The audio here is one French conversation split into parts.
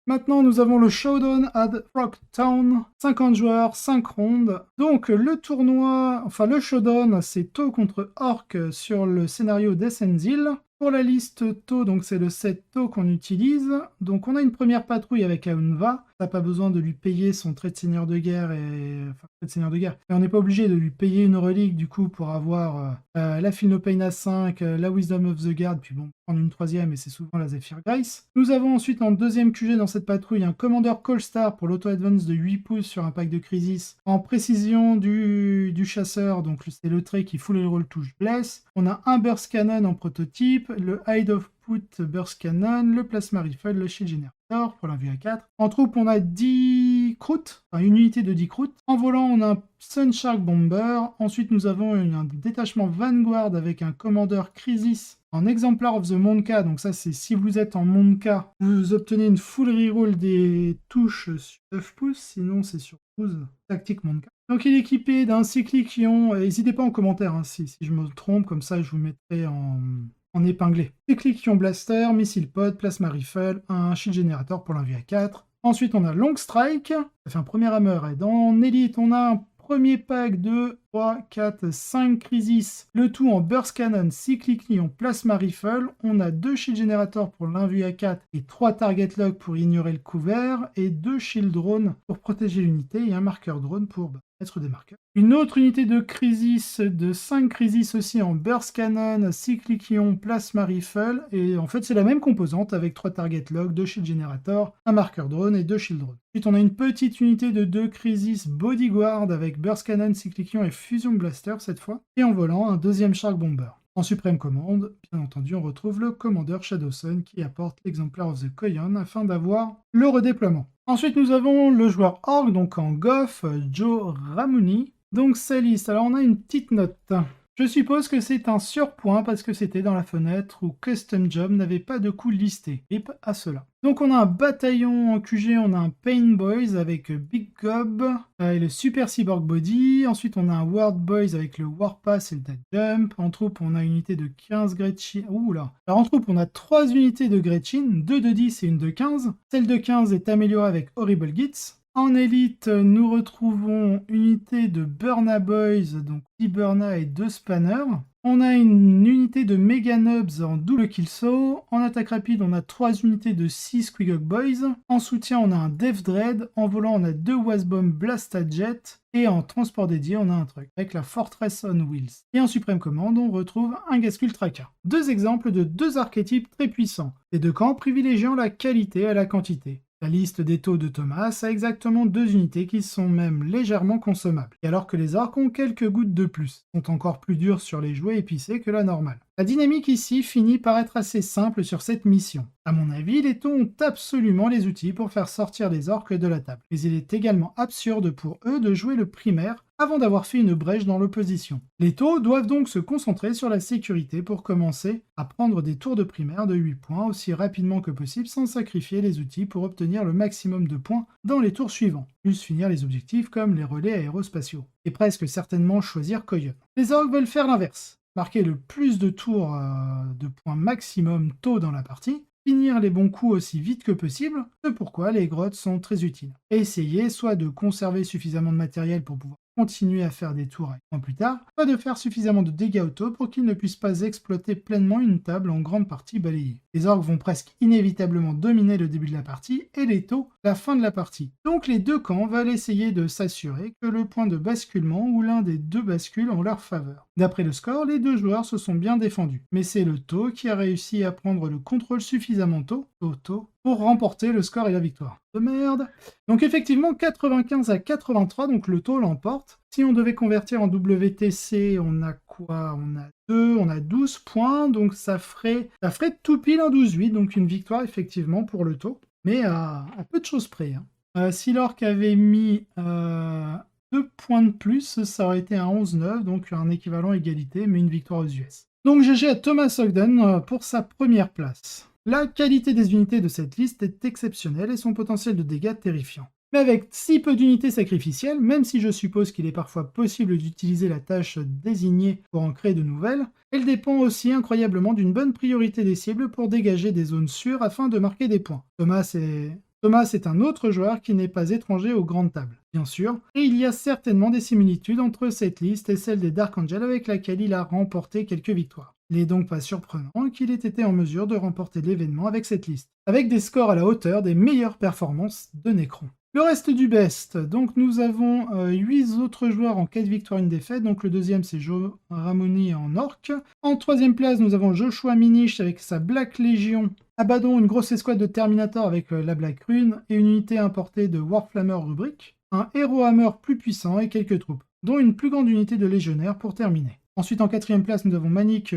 Maintenant, nous avons le Showdown at Frogtown, 50 joueurs, 5 rondes. Donc, le tournoi, enfin le Showdown, c'est Tau contre Orc sur le scénario d'Essendil. Pour la liste Tau, donc c'est le set Tau qu'on utilise. Donc, on a une première patrouille avec Aunva. On n'a pas besoin de lui payer son trait de seigneur de guerre enfin, trait de seigneur de guerre. Mais on n'est pas obligé de lui payer une relique du coup pour avoir la Philopane à 5, la Wisdom of the Guard, puis bon, prendre une troisième et c'est souvent la Zephyr Grace. Nous avons ensuite en deuxième QG dans cette patrouille un Commander Callstar pour l'auto-advance de 8 pouces sur un pack de Crisis en précision du chasseur, donc c'est le trait qui full roll touche bless. On a un Burst Cannon en prototype, le Hide of Put Burst Cannon, le Plasma Rifle, le Shield Generator pour l'invue à 4. En troupe, on a 10 croûtes, enfin une unité de 10 croûtes. En volant, on a un Sun Shark Bomber. Ensuite, nous avons un détachement Vanguard avec un commandeur Crisis en Exemplar of the Monka. Donc ça, c'est si vous êtes en Monka, vous obtenez une full reroll des touches sur 9 pouces, sinon c'est sur 12 tactique Monka. Donc il est équipé d'un Cyclikion. N'hésitez pas en commentaire si je me trompe, comme ça je vous mettrai en épinglé. Cyclikion Blaster, Missile Pod, Plasma Rifle, un Shield Generator pour l'invue à 4. Ensuite, on a Long Strike, ça fait un premier hammer. Et dans Elite, on a un premier pack de 3, 4, 5 Crisis, le tout en Burst Cannon, Cyclic Lion, Plasma Rifle. On a 2 Shield Generator pour l'invue à 4 et 3 Target Lock pour ignorer le couvert, et 2 Shield Drone pour protéger l'unité, et un marqueur drone pour mettre des marqueurs. Une autre unité de Crisis, de 5 Crisis aussi en Burst Cannon, Cyclic Lion, Plasma Rifle, et en fait c'est la même composante avec 3 Target Lock, 2 Shield Generator, un marqueur drone et 2 Shield Drone. Ensuite on a une petite unité de 2 Crisis Bodyguard avec Burst Cannon, Cyclic Lion et Fusion Blaster cette fois, et en volant un deuxième Shark Bomber. En suprême commande, bien entendu, on retrouve le commandeur Shadowsun qui apporte l'exemplaire of the Koyon afin d'avoir le redéploiement. Ensuite, nous avons le joueur Orc, donc en Goff, Joe Ramuni. Donc sa liste, alors on a une petite note. Je suppose que c'est un surpoint parce que c'était dans la fenêtre où Custom Job n'avait pas de coût listé. Rip à cela. Donc on a un bataillon en QG, on a un Pain Boys avec Big Gob et le Super Cyborg Body. Ensuite on a un World Boys avec le Warpass et le Dead Jump. En troupe on a une unité de 15 Gretchin. Ouh là. Alors en troupe on a 3 unités de Gretchin, 2 de 10 et une de 15. Celle de 15 est améliorée avec Horrible Gits. En élite, nous retrouvons une unité de Burna Boys, donc 10 Burna et 2 Spanners. On a une unité de Mega Nubs en double kill saw. En attaque rapide, on a 3 unités de 6 Squigog Boys. En soutien, on a un Death Dread. En volant, on a 2 Wasbomb Blasta Jet. Et en transport dédié, on a un truc avec la Fortress on Wheels. Et en suprême commande, on retrouve un Gaskull Tracker. Deux exemples de deux archétypes très puissants. Les deux camps privilégiant la qualité à la quantité. La liste des taux de Thomas a exactement 2 unités qui sont même légèrement consommables, et alors que les orques ont quelques gouttes de plus, sont encore plus durs sur les jouets épicés que la normale. La dynamique ici finit par être assez simple sur cette mission. À mon avis, les taux ont absolument les outils pour faire sortir les orques de la table, mais il est également absurde pour eux de jouer le primaire avant d'avoir fait une brèche dans l'opposition. Les taux doivent donc se concentrer sur la sécurité pour commencer à prendre des tours de primaire de 8 points aussi rapidement que possible sans sacrifier les outils pour obtenir le maximum de points dans les tours suivants, plus finir les objectifs comme les relais aérospatiaux, et presque certainement choisir Koyon. Les orques veulent faire l'inverse, marquer le plus de tours de points maximum tôt dans la partie, finir les bons coups aussi vite que possible, c'est pourquoi les grottes sont très utiles. Et essayer soit de conserver suffisamment de matériel pour pouvoir continuer à faire des tours un plus tard, soit de faire suffisamment de dégâts auto pour qu'ils ne puissent pas exploiter pleinement une table en grande partie balayée. Les orques vont presque inévitablement dominer le début de la partie et les taux la fin de la partie. Donc les deux camps veulent essayer de s'assurer que le point de basculement ou l'un des deux bascule en leur faveur. D'après le score, les deux joueurs se sont bien défendus, mais c'est le taux qui a réussi à prendre le contrôle suffisamment tôt pour remporter le score et la victoire. De merde. Donc effectivement, 95 à 83, donc le taux l'emporte. Si on devait convertir en WTC, on a quoi? On a 12 points, donc ça ferait tout pile un 12-8, donc une victoire effectivement pour le taux, mais à peu de choses près. Si l'orque avait mis 2 points de plus, ça aurait été un 11-9, donc un équivalent égalité, mais une victoire aux US. Donc GG à Thomas Ogden pour sa première place. La qualité des unités de cette liste est exceptionnelle et son potentiel de dégâts terrifiant. Mais avec si peu d'unités sacrificielles, même si je suppose qu'il est parfois possible d'utiliser la tâche désignée pour en créer de nouvelles, elle dépend aussi incroyablement d'une bonne priorité des cibles pour dégager des zones sûres afin de marquer des points. Thomas Thomas est un autre joueur qui n'est pas étranger aux grandes tables, bien sûr, et il y a certainement des similitudes entre cette liste et celle des Dark Angel avec laquelle il a remporté quelques victoires. Il n'est donc pas surprenant qu'il ait été en mesure de remporter l'événement avec cette liste, avec des scores à la hauteur des meilleures performances de Necron. Le reste du best, donc nous avons 8 autres joueurs en 4 victoires, 1 défaite, donc le deuxième c'est Joe Ramoni en orc. En troisième place, nous avons Joshua Minich avec sa Black Legion, Abaddon, une grosse escouade de Terminator avec la Black Rune, et une unité importée de Warflamer Rubric, un Hero Hammer plus puissant et quelques troupes, dont une plus grande unité de légionnaires pour terminer. Ensuite, en quatrième place, nous avons Manik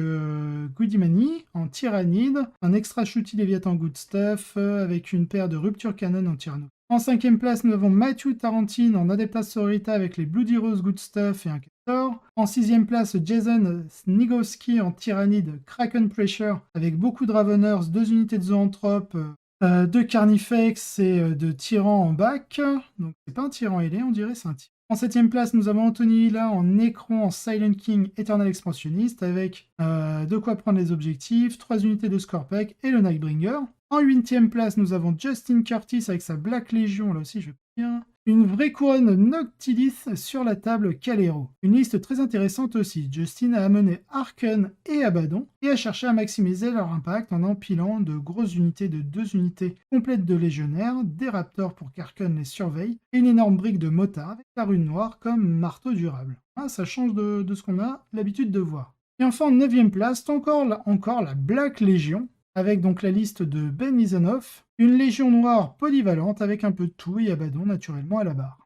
Goudimani en Tyrannide, un extra shooty Léviathan Good Stuff avec une paire de Rupture Cannon en Tyranno. En cinquième place, nous avons Matthew Tarantine en Adeptas Sororita avec les Bloody Rose Good Stuff et un Castor. En sixième place, Jason Snigowski en Tyrannide Kraken Pressure avec beaucoup de Raveners, 2 unités de Zoanthrope, 2 Carnifex et de Tyran en bac. Donc c'est pas un Tyran ailé, on dirait c'est un Tyran. En septième place, nous avons Anthony Hilla en Necron en Silent King Eternal Expansionniste avec de quoi prendre les objectifs, 3 unités de Scorpec et le Nightbringer. En huitième place, nous avons Justin Curtis avec sa Black Legion, là aussi je vais bien. Une vraie couronne Noctilith sur la table Calero. Une liste très intéressante aussi. Justin a amené Arken et Abaddon et a cherché à maximiser leur impact en empilant de grosses unités de 2 unités complètes de légionnaires, des raptors pour qu'Arken les surveille et une énorme brique de motard avec la rune noire comme marteau durable. Ah, ça change de ce qu'on a l'habitude de voir. Et enfin en 9e place, encore la Black Legion, avec donc la liste de Ben Izanov, une légion noire polyvalente avec un peu de tout et Abaddon naturellement à la barre.